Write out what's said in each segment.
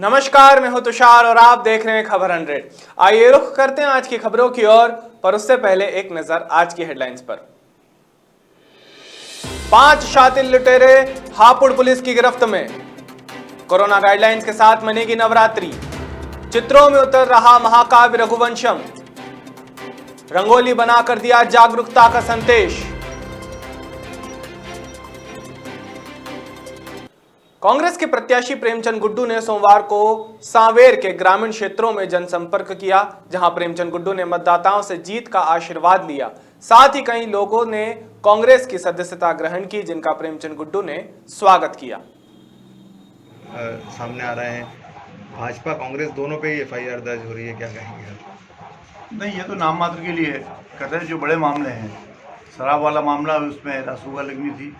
नमस्कार, मैं हूं तुषार और आप देख रहे हैं खबर 100। आइए रुख करते हैं आज की खबरों की ओर, पर उससे पहले एक नजर आज की हेडलाइंस पर। 5 शातिर लुटेरे हापुड़ पुलिस की गिरफ्त में। कोरोना गाइडलाइंस के साथ मनेगी नवरात्रि। चित्रों में उतर रहा महाकाव्य रघुवंशम। रंगोली बनाकर दिया जागरूकता का संदेश। कांग्रेस के प्रत्याशी प्रेमचंद गुड्डू ने सोमवार को सांवेर के ग्रामीण क्षेत्रों में जनसंपर्क किया, जहां प्रेमचंद गुड्डू ने मतदाताओं से जीत का आशीर्वाद लिया। साथ ही कई लोगों ने कांग्रेस की सदस्यता ग्रहण की, जिनका प्रेमचंद गुड्डू ने स्वागत किया। सामने आ रहे हैं, भाजपा कांग्रेस दोनों पे ही एफआईआर दर्ज हो रही है, क्या कहेंगे? नहीं, ये तो नाम मात्र के लिए कहते हैं। जो बड़े मामले हैं, शराब वाला मामला, उसमें रासुका लगनी थी,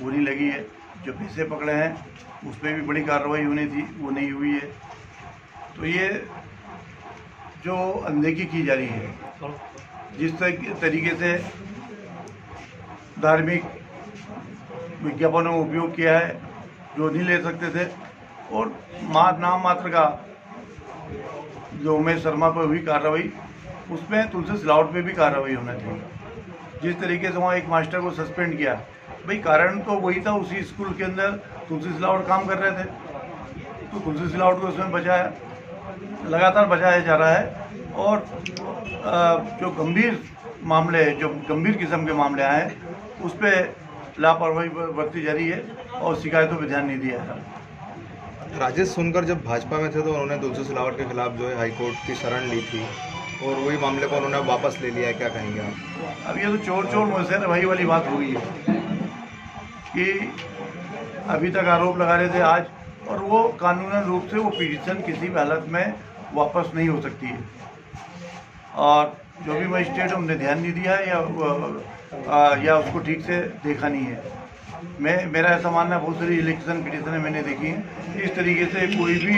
वो नहीं लगी है। जो पैसे पकड़े हैं उस पर भी बड़ी कार्रवाई होनी थी, वो नहीं हुई है। तो ये जो अनदेखी की जा रही है, जिस तरीके से धार्मिक विज्ञापनों का उपयोग किया है जो नहीं ले सकते थे, और नाम मात्र का जो उमेश शर्मा पर हुई कार्रवाई, उसमें तुलसी सिलावट पे भी कार्रवाई होना चाहिए। जिस तरीके से वहाँ एक मास्टर को सस्पेंड किया, भाई कारण तो वही था, उसी स्कूल के अंदर तुलसी सिलावट काम कर रहे थे, तो तुलसी सिलावट को उसमें बचाया, लगातार बचाया जा रहा है। और जो गंभीर मामले, जो गंभीर किस्म के मामले आए, उस पर लापरवाही बरती जा रही है और शिकायतों पर ध्यान नहीं दिया है। राजेश सोनकर जब भाजपा में थे तो उन्होंने तुलसी सिलावट के खिलाफ जो है हाईकोर्ट की शरण ली थी, और वही मामले को उन्होंने वापस ले लिया है, क्या कहेंगे आप? अब ये तो चोर चोर मुझसे वही वाली बात हो गई है कि अभी तक आरोप लगा रहे थे आज, और वो कानूनन रूप से वो पिटीशन किसी भी हालत में वापस नहीं हो सकती है। और जो भी मजिस्ट्रेट हमने ध्यान नहीं दिया है या उसको ठीक से देखा नहीं है। मेरा ऐसा मानना है, बहुत सारी इलेक्शन पिटीशनें मैंने देखी हैं, इस तरीके से कोई भी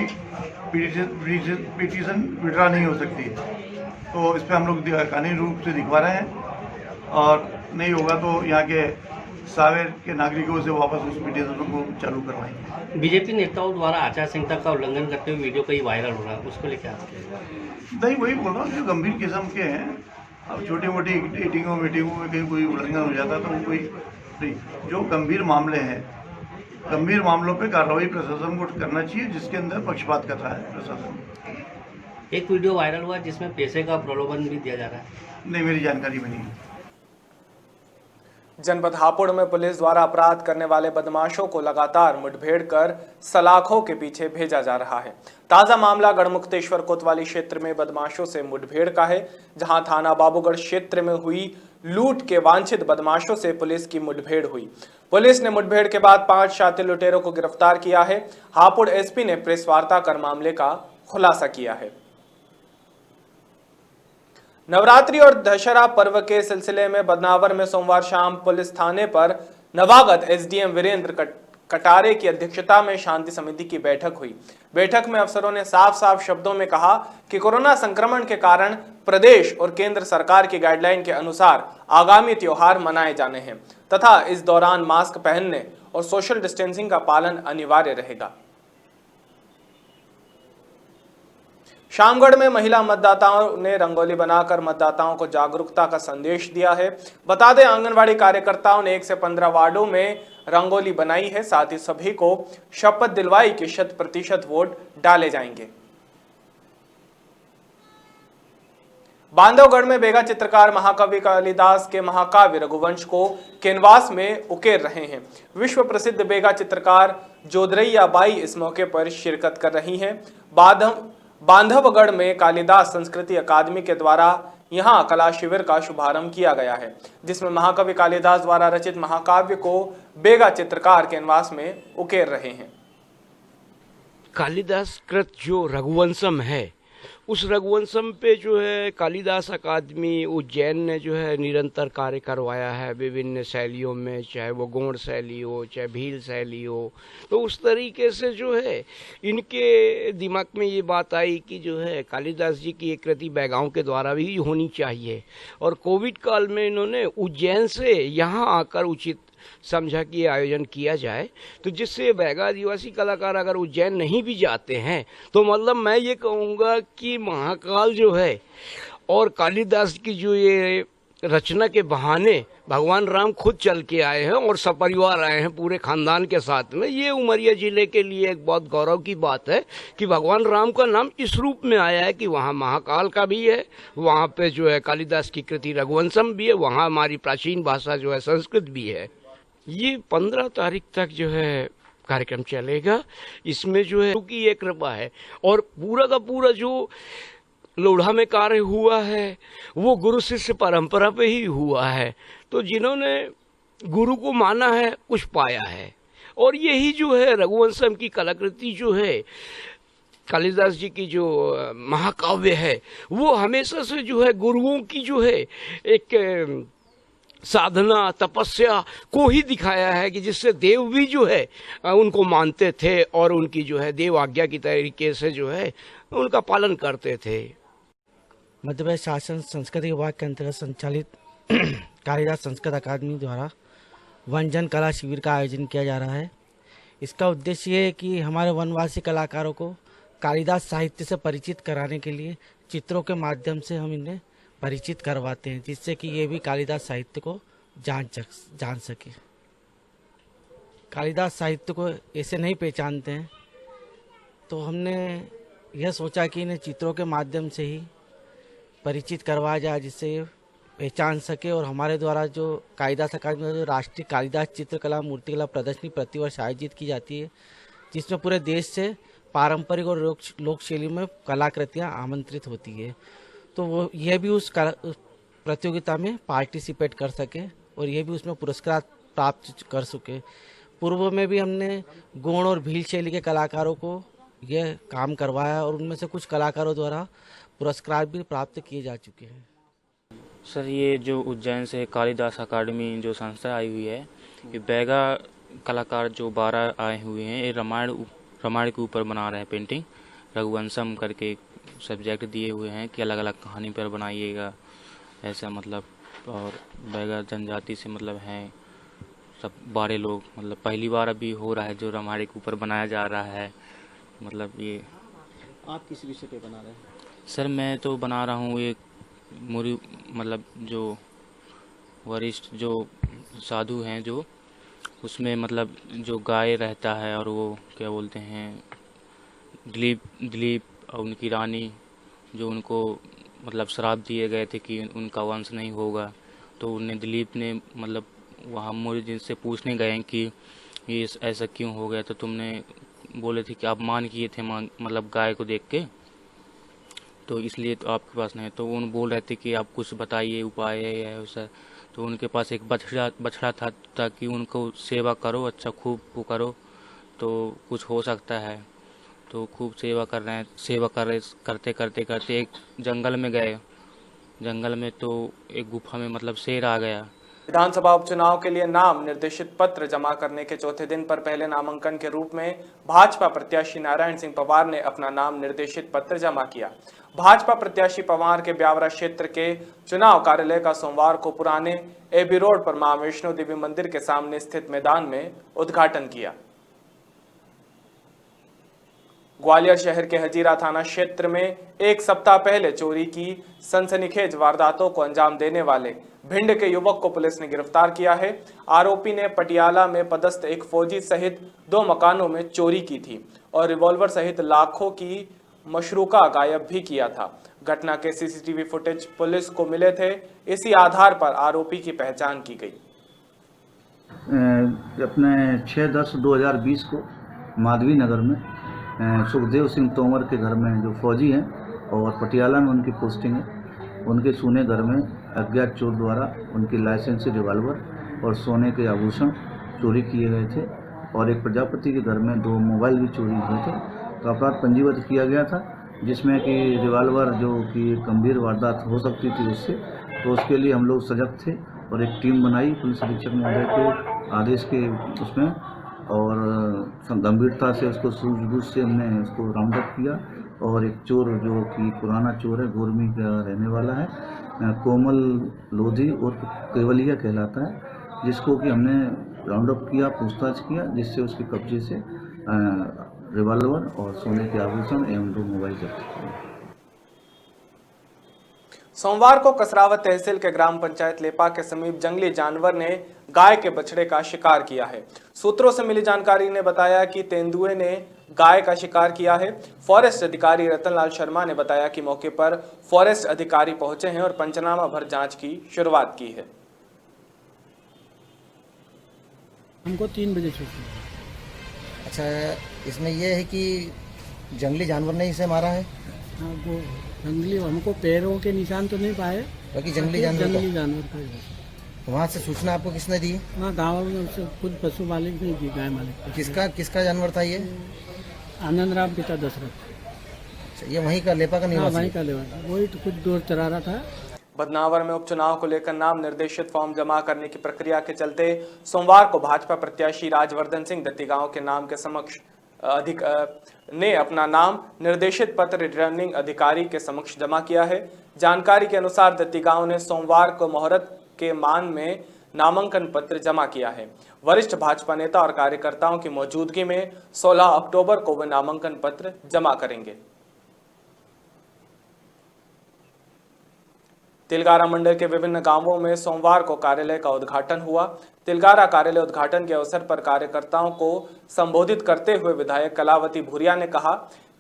पिटीशन विड्रा नहीं हो सकती है। तो इस पर हम लोग कानूनी रूप से दिखवा रहे हैं, और नहीं होगा तो यहाँ के सांवेर के नागरिकों से वापस उस पिटीशन को चालू करवाएंगे। बीजेपी नेताओं द्वारा आचार संहिता का उल्लंघन करते हुए वीडियो कई वायरल हो रहा है, उसको लेकर आप? नहीं, वही बोल रहा हूँ, जो गंभीर किस्म के हैं। अब छोटी मोटी मीटिंगों में कहीं कोई उल्लंघन हो जाता तो कोई नहीं। जो गंभीर मामले हैं, गंभीर मामलों पे कार्रवाई प्रशासन को करना चाहिए, जिसके अंदर पक्षपात कर रहा है प्रशासन। एक वीडियो वायरल हुआ जिसमें पैसे का प्रलोभन भी दिया जा रहा है। नहीं, मेरी जानकारी में नहीं। जनपद हापुड़ में पुलिस द्वारा अपराध करने वाले बदमाशों को लगातार मुठभेड़ कर सलाखों के पीछे भेजा जा रहा है। ताजा मामला गढ़मुक्तेश्वर कोतवाली क्षेत्र में बदमाशों से मुठभेड़ का है, जहां थाना बाबूगढ़ क्षेत्र में हुई लूट के वांछित बदमाशों से पुलिस की मुठभेड़ हुई। पुलिस ने मुठभेड़ के बाद 5 शातिर लुटेरों को गिरफ्तार किया है। हापुड़ एसपी ने प्रेस वार्ता कर मामले का खुलासा किया है। नवरात्रि और दशहरा पर्व के सिलसिले में बदनावर में सोमवार शाम पुलिस थाने पर नवागत एसडीएम वीरेंद्र कटारे की अध्यक्षता में शांति समिति की बैठक हुई। बैठक में अफसरों ने साफ साफ शब्दों में कहा कि कोरोना संक्रमण के कारण प्रदेश और केंद्र सरकार की गाइडलाइन के अनुसार आगामी त्योहार मनाए जाने हैं, तथा इस दौरान मास्क पहनने और सोशल डिस्टेंसिंग का पालन अनिवार्य रहेगा। शामगढ़ में महिला मतदाताओं ने रंगोली बनाकर मतदाताओं को जागरूकता का संदेश दिया है। बता दें, आंगनवाड़ी कार्यकर्ताओं ने 1 से 15 वार्डों में रंगोली बनाई है। साथ ही सभी को शपथ दिलवाई कि 100% वोट डाले जाएंगे। बांधवगढ़ में बेगा चित्रकार महाकवि कालिदास के महाकाव्य रघुवंश को कैनवास में उकेर रहे हैं। विश्व प्रसिद्ध बेगा चित्रकार जोदरैया बाई इस मौके पर शिरकत कर रही हैं। बांधवगढ़ में कालिदास संस्कृति अकादमी के द्वारा यहां कला शिविर का शुभारंभ किया गया है, जिसमें महाकवि कालिदास द्वारा रचित महाकाव्य को बेगा चित्रकार कैनवास में उकेर रहे हैं। कालिदास कृत जो रघुवंशम है उस रघुवंशम पे जो है कालिदास अकादमी उज्जैन ने जो है निरंतर कार्य करवाया है विभिन्न शैलियों में, चाहे वो गौड़ शैली हो चाहे भील शैली हो। तो उस तरीके से जो है इनके दिमाग में ये बात आई कि जो है कालिदास जी की एक कृति बैगांव के द्वारा भी होनी चाहिए, और कोविड काल में इन्होंने उज्जैन से यहाँ आकर उचित समझा कि ये आयोजन किया जाए, तो जिससे बैगा आदिवासी कलाकार अगर उज्जैन नहीं भी जाते हैं तो मतलब मैं ये कहूँगा कि महाकाल जो है और कालिदास की जो ये रचना के बहाने भगवान राम खुद चल के आए हैं और सपरिवार आए हैं पूरे खानदान के साथ में। ये उमरिया जिले के लिए एक बहुत गौरव की बात है कि भगवान राम का नाम इस रूप में आया है कि वहाँ महाकाल का भी है, वहाँ पे जो है कालिदास की कृति रघुवंशम भी है, वहाँ हमारी प्राचीन भाषा जो है संस्कृत भी है। ये 15 तारीख तक जो है कार्यक्रम चलेगा। इसमें जो है की ये कृपा है और पूरा का पूरा जो लोढ़ा में कार्य हुआ है वो गुरु शिष्य परंपरा पे ही हुआ है। तो जिन्होंने गुरु को माना है कुछ पाया है, और यही जो है रघुवंशम की कलाकृति जो है कालिदास जी की जो महाकाव्य है वो हमेशा से जो है गुरुओं की जो है एक साधना तपस्या को ही दिखाया है कि जिससे देव भी जो है उनको मानते थे और उनकी जो है देव आज्ञा की तरीके से जो है उनका पालन करते थे। मध्य प्रदेश शासन संस्कृति विभाग के अंतर्गत संचालित कालिदास संस्कृत अकादमी द्वारा वन जन कला शिविर का आयोजन किया जा रहा है। इसका उद्देश्य ये है कि हमारे वनवासी कलाकारों को कालिदास साहित्य से परिचित कराने के लिए चित्रों के माध्यम से हम इन्हें परिचित करवाते हैं, जिससे कि ये भी कालिदास साहित्य को जान सके। कालिदास साहित्य को ऐसे नहीं पहचानते हैं, तो हमने यह सोचा कि इन्हें चित्रों के माध्यम से ही परिचित करवाया जाए, जिससे ये पहचान सके। और हमारे द्वारा जो कालिदास अकादमी में जो राष्ट्रीय कालिदास चित्रकला मूर्तिकला प्रदर्शनी प्रतिवर्ष आयोजित की जाती है, जिसमें पूरे देश से पारंपरिक और लोक शैली में कलाकृतियाँ आमंत्रित होती है, तो वो यह भी उस प्रतियोगिता में पार्टिसिपेट कर सके और यह भी उसमें पुरस्कार प्राप्त कर सके। पूर्व में भी हमने गौड़ और भील शैली के कलाकारों को यह काम करवाया और उनमें से कुछ कलाकारों द्वारा पुरस्कार भी प्राप्त किए जा चुके हैं। सर, ये जो उज्जैन से कालिदास अकादमी जो संस्था आई हुई है, ये बैगा कलाकार जो 12 आए हुए हैं, ये रामायण के ऊपर बना रहे हैं पेंटिंग। रघुवंशम करके सब्जेक्ट दिए हुए हैं कि अलग अलग कहानी पर बनाइएगा, ऐसा मतलब। और बैगा जनजाति से मतलब हैं सब 12 लोग, मतलब पहली बार अभी हो रहा है जो रामायण के ऊपर बनाया जा रहा है। मतलब ये आप किस विषय पे बना रहे हैं? सर, मैं तो बना रहा हूँ एक मुरी, मतलब जो वरिष्ठ जो साधु हैं जो उसमें मतलब जो गाय रहता है और वो क्या बोलते हैं दिलीप और उनकी रानी, जो उनको मतलब श्राप दिए गए थे कि उनका वंश नहीं होगा, तो उन्हें दिलीप ने मतलब वहाँ मुझे जिनसे पूछने गए कि ये ऐसा क्यों हो गया, तो तुमने बोले थे कि आप मान किए थे मतलब गाय को देख के, तो इसलिए तो आपके पास नहीं। तो उन बोल रहे थे कि आप कुछ बताइए उपाय है या ऐसा। तो उनके पास एक बछड़ा था ताकि उनको सेवा करो, अच्छा खूब वो करो तो कुछ हो सकता है। तो खूब सेवा कर रहे हैं, करते करते एक जंगल में गए। जंगल में तो एक गुफा में मतलब शेर आ गया। विधानसभा उपचुनाव के लिए नाम निर्देशित पत्र जमा करने के चौथे दिन पर पहले नामांकन के रूप में भाजपा प्रत्याशी नारायण सिंह पवार ने अपना नाम निर्देशित पत्र जमा किया। भाजपा प्रत्याशी पवार के ब्यावरा क्षेत्र के चुनाव कार्यालय का सोमवार को पुराने एबी रोड पर मां वैष्णो देवी मंदिर के सामने स्थित मैदान में उद्घाटन किया। ग्वालियर शहर के हजीरा थाना क्षेत्र में एक सप्ताह पहले चोरी की सनसनीखेज वारदातों को अंजाम देने वाले भिंड के युवक को पुलिस ने गिरफ्तार किया है। आरोपी ने पटियाला में पदस्थ एक फौजी सहित 2 मकानों में चोरी की थी और रिवॉल्वर सहित लाखों की मशरूका गायब भी किया था। घटना के सीसीटीवी फुटेज पुलिस को मिले थे। इसी आधार पर आरोपी की पहचान की गई। अपने 6/10/2020 को माधवी नगर में सुखदेव सिंह तोमर के घर में जो फौजी हैं और पटियाला में उनकी पोस्टिंग है, उनके सोने घर में अज्ञात चोर द्वारा उनकी लाइसेंसी रिवॉल्वर और सोने के आभूषण चोरी किए गए थे और एक प्रजापति के घर में 2 मोबाइल भी चोरी हुए थे। तो अपराध पंजीबद्ध किया गया था जिसमें कि रिवाल्वर जो कि गंभीर वारदात हो सकती थी उससे, तो उसके लिए हम लोग सजग थे और एक टीम बनाई पुलिस अधीक्षक महोदय के आदेश के उसमें, और गंभीरता से उसको सूझबूझ से हमने उसको राउंड अप किया। और एक चोर जो कि पुराना चोर है, गोरमी का रहने वाला है, कोमल लोधी और केवलिया कहलाता है, जिसको कि हमने राउंड अप किया, पूछताछ किया, जिससे उसके कब्जे से रिवॉल्वर और सोने के आभूषण एवं 2 मोबाइल जब्त किए। सोमवार को कसरावत तहसील के ग्राम पंचायत लेपा के समीप जंगली जानवर ने गाय के बछड़े का शिकार किया है। सूत्रों से मिली जानकारी ने बताया कि तेंदुए ने गाय का शिकार किया है। फॉरेस्ट अधिकारी रतनलाल शर्मा ने बताया कि मौके पर फॉरेस्ट अधिकारी पहुंचे हैं और पंचनामा भर जांच की शुरुआत की है। हमको 3 बजे छूटी। अच्छा, इसमें यह है कि जंगली जानवर ने इसे मारा है? हाँ, वो जंगली, हमको पैरों के निशान तो नहीं पाए, बाकी जंगली जानवर का। वहाँ से सूचना आपको किसने दी? वहाँ गाँव में उससे खुद पशु मालिक ने दी, गाय मालिक। किसका जानवर था ये? आनंद राम पिता दशरथ। अच्छा, ये वहीं का लेपा का निवासी? वहीं का लेपा, वही तो कुछ दूर चरा रहा था। बदनावर में उपचुनाव को लेकर नाम निर्देशित फॉर्म जमा करने की प्रक्रिया के चलते सोमवार को भाजपा प्रत्याशी राजवर्धन सिंह दत्तीगांव के नाम के समक्ष ने अपना नाम निर्देशित पत्र रिटर्निंग अधिकारी के समक्ष जमा किया है। जानकारी के अनुसार दत्तीगांव ने सोमवार को मुहूर्त के मान में नामांकन पत्र जमा किया है। वरिष्ठ भाजपा नेता और कार्यकर्ताओं की मौजूदगी में 16 अक्टूबर को वे नामांकन पत्र जमा करेंगे। तिलगारा मंडल के विभिन्न गांवों में सोमवार को कार्यालय का उद्घाटन हुआ। तिलगारा कार्यालय उद्घाटन के अवसर पर कार्यकर्ताओं को संबोधित करते हुए विधायक कलावती भूरिया ने कहा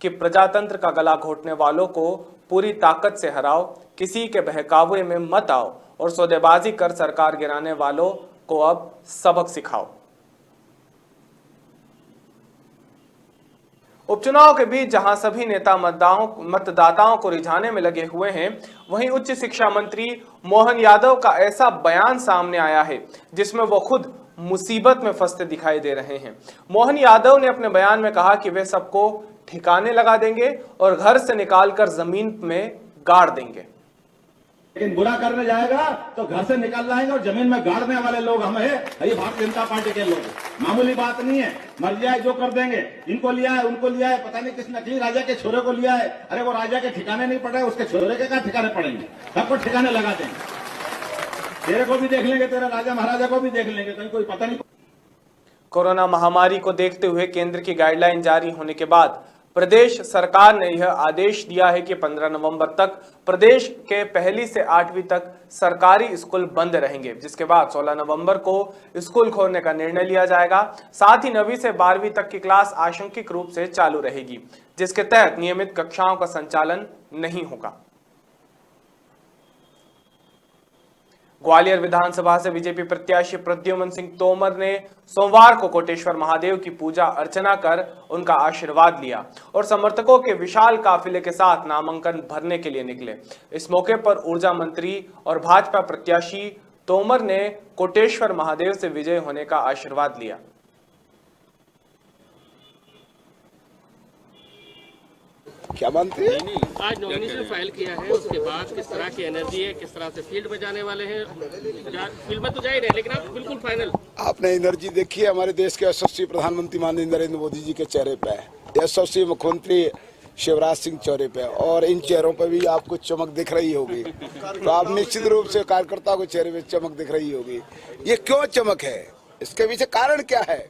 कि प्रजातंत्र का गला घोटने वालों को पूरी ताकत से हराओ, किसी के बहकावे में मत आओ और सौदेबाजी कर सरकार गिराने वालों को अब सबक सिखाओ। उपचुनाव के बीच जहां सभी नेता मतदाताओं को रिझाने में लगे हुए हैं, वहीं उच्च शिक्षा मंत्री मोहन यादव का ऐसा बयान सामने आया है जिसमें वो खुद मुसीबत में फंसते दिखाई दे रहे हैं। मोहन यादव ने अपने बयान में कहा कि वे सबको ठिकाने लगा देंगे और घर से निकालकर जमीन में गाड़ देंगे। लेकिन बुरा करने जाएगा तो घर से निकाल लाएंगे और जमीन में गाड़ने वाले लोग हम है, ये भारतीय जनता पार्टी के लोग। मामूली बात नहीं है, मर जाए जो कर देंगे। इनको लिया है, उनको लिया है, पता नहीं किस नकली राजा के छोरे को लिया है। अरे वो राजा के ठिकाने नहीं पड़े, उसके छोरे के क्या ठिकाने पड़ेंगे? सबको ठिकाने लगा देंगे। तेरे को भी देख लेंगे, तेरे राजा महाराजा को भी देख लेंगे, कहीं कोई पता नहीं। कोरोना महामारी को देखते हुए केंद्र की गाइडलाइन जारी होने के बाद प्रदेश सरकार ने यह आदेश दिया है कि 15 नवंबर तक प्रदेश के 1ली से 8वीं तक सरकारी स्कूल बंद रहेंगे, जिसके बाद 16 नवंबर को स्कूल खोलने का निर्णय लिया जाएगा। साथ ही 9वीं से 12वीं तक की क्लास आंशिक रूप से चालू रहेगी, जिसके तहत नियमित कक्षाओं का संचालन नहीं होगा। ग्वालियर विधानसभा से बीजेपी प्रत्याशी प्रद्युम्न सिंह तोमर ने सोमवार को कोटेश्वर महादेव की पूजा अर्चना कर उनका आशीर्वाद लिया और समर्थकों के विशाल काफिले के साथ नामांकन भरने के लिए निकले। इस मौके पर ऊर्जा मंत्री और भाजपा प्रत्याशी तोमर ने कोटेश्वर महादेव से विजय होने का आशीर्वाद लिया। क्या मानते हैं? आज नॉमिनेशन फाइल किया है, उसके बाद किस तरह की एनर्जी है, किस तरह से फील्ड में जाने वाले हैं? फील्ड में तो जा ही रहे, लेकिन आप बिल्कुल फाइनल। आपने एनर्जी देखी है हमारे देश के यशस्वी प्रधानमंत्री माननीय नरेंद्र मोदी जी के चेहरे पे, यशस्वी मुख्यमंत्री शिवराज सिंह चेहरे पे, और इन चेहरों पे भी आपको चमक दिख रही होगी। तो आप निश्चित रूप से कार्यकर्ता को चेहरे पे चमक दिख रही होगी। ये क्यों चमक है? इसके पीछे कारण क्या है?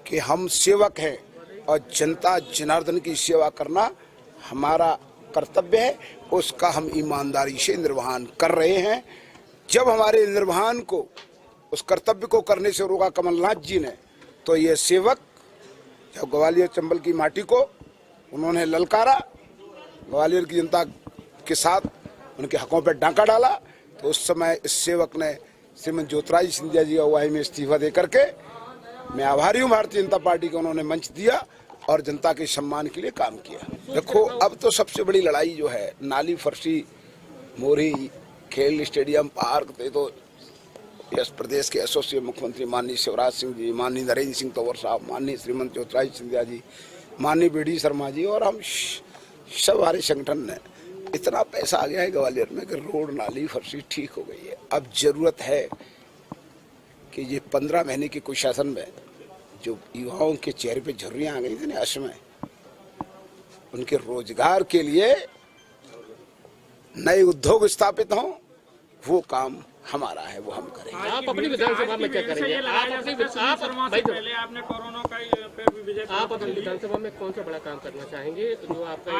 कि हम सेवक हैं और जनता जनार्दन की सेवा करना हमारा कर्तव्य है, उसका हम ईमानदारी से निर्वहन कर रहे हैं। जब हमारे निर्वहन को, उस कर्तव्य को करने से रोका कमलनाथ जी ने, तो ये सेवक जब ग्वालियर चंबल की माटी को उन्होंने ललकारा, ग्वालियर की जनता के साथ उनके हकों पर डांका डाला, तो उस समय इस सेवक ने श्रीमती ज्योतिरादित्य सिंधिया जी अगुवाई में इस्तीफा दे करके, मैं आभारी हूँ भारतीय जनता पार्टी को, उन्होंने मंच दिया और जनता के सम्मान के लिए काम किया। देखो, अब तो सबसे बड़ी लड़ाई जो है, नाली फर्शी, मोरी, खेल स्टेडियम, पार्क, तो इस प्रदेश के यशस्वी मुख्यमंत्री माननीय शिवराज सिंह जी, माननीय नरेंद्र सिंह तोमर साहब, माननीय श्रीमती ज्योतिरादित्य सिंधिया जी, माननीय बी डी शर्मा जी और हम सब हमारे संगठन ने इतना पैसा आ गया है ग्वालियर में कि रोड नाली फर्शी ठीक हो गई है। अब जरूरत है कि ये 15 महीने के कुशासन में जो युवाओं के चेहरे पे झुर्रियां आ गई थी ना असमय, उनके रोजगार के लिए नए उद्योग स्थापित हों, वो काम हमारा है, वो हम करेंगे। आप अपनी विधानसभा में क्या करेंगे? आप अपनी विधानसभा में कौन सा बड़ा काम करना चाहेंगे जो आपका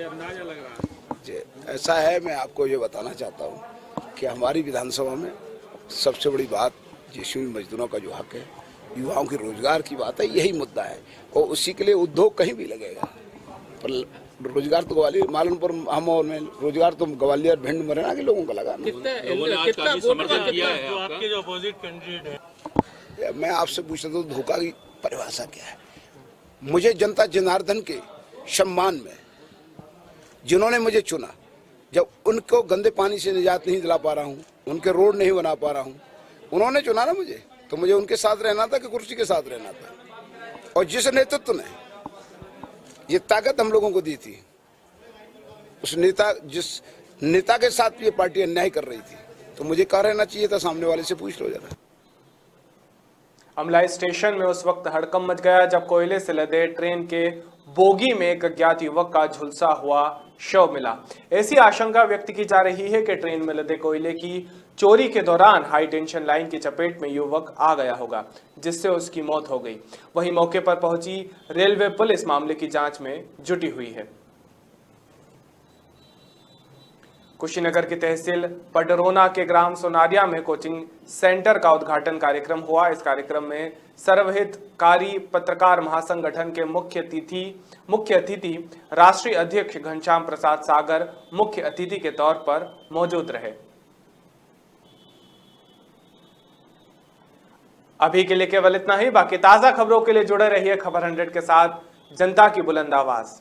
अंदाजा लग रहा है? ऐसा है, मैं आपको ये बताना चाहता हूँ कि हमारी विधानसभा में सबसे बड़ी बात जीएसटी मजदूरों का जो हक है, युवाओं के रोजगार की बात है, यही मुद्दा है। और उसी के लिए उद्योग कहीं भी लगेगा, पर रोजगार तो ग्वालियर मालनपुर हम और में रोजगार तो ग्वालियर भिंड मुरैना के लोगों को लगा। मैं आपसे पूछता हूँ धोखा की परिभाषा क्या है? मुझे जनता जनार्दन के सम्मान में जिन्होंने मुझे चुना, जब उनको गंदे पानी से निजात नहीं दिला पा रहा हूँ, उनके रोड नहीं बना पा रहा हूँ, उन्होंने चुना ना मुझे, तो मुझे उनके साथ रहना था कि कुर्सी के साथ रहना था। और जिस नेतृत्व ने ये ताकत हम लोगों को दी थी, उस नेता, जिस नेता के साथ ये पार्टी अन्याय कर रही थी, तो मुझे कहा रहना चाहिए था, सामने वाले से पूछ लो जरा। अमलाई स्टेशन में उस वक्त हड़कंप मच गया जब कोयले से लदे ट्रेन के बोगी में एक अज्ञात युवक का झुलसा हुआ शव मिला। ऐसी आशंका व्यक्त की जा रही है कि ट्रेन में लदे कोयले की चोरी के दौरान हाई टेंशन लाइन की चपेट में युवक आ गया होगा, जिससे उसकी मौत हो गई। वहीं मौके पर पहुंची रेलवे पुलिस मामले की जांच में जुटी हुई है। कुशीनगर की तहसील पडरौना के ग्राम सोनारिया में कोचिंग सेंटर का उद्घाटन कार्यक्रम हुआ। इस कार्यक्रम में सर्वहितकारी पत्रकार महासंगठन के मुख्य अतिथि राष्ट्रीय अध्यक्ष घनश्याम प्रसाद सागर मुख्य अतिथि के तौर पर मौजूद रहे। अभी के लिए केवल इतना ही। बाकी ताजा खबरों के लिए जुड़े रहिए खबर 100 के साथ, जनता की बुलंद आवाज।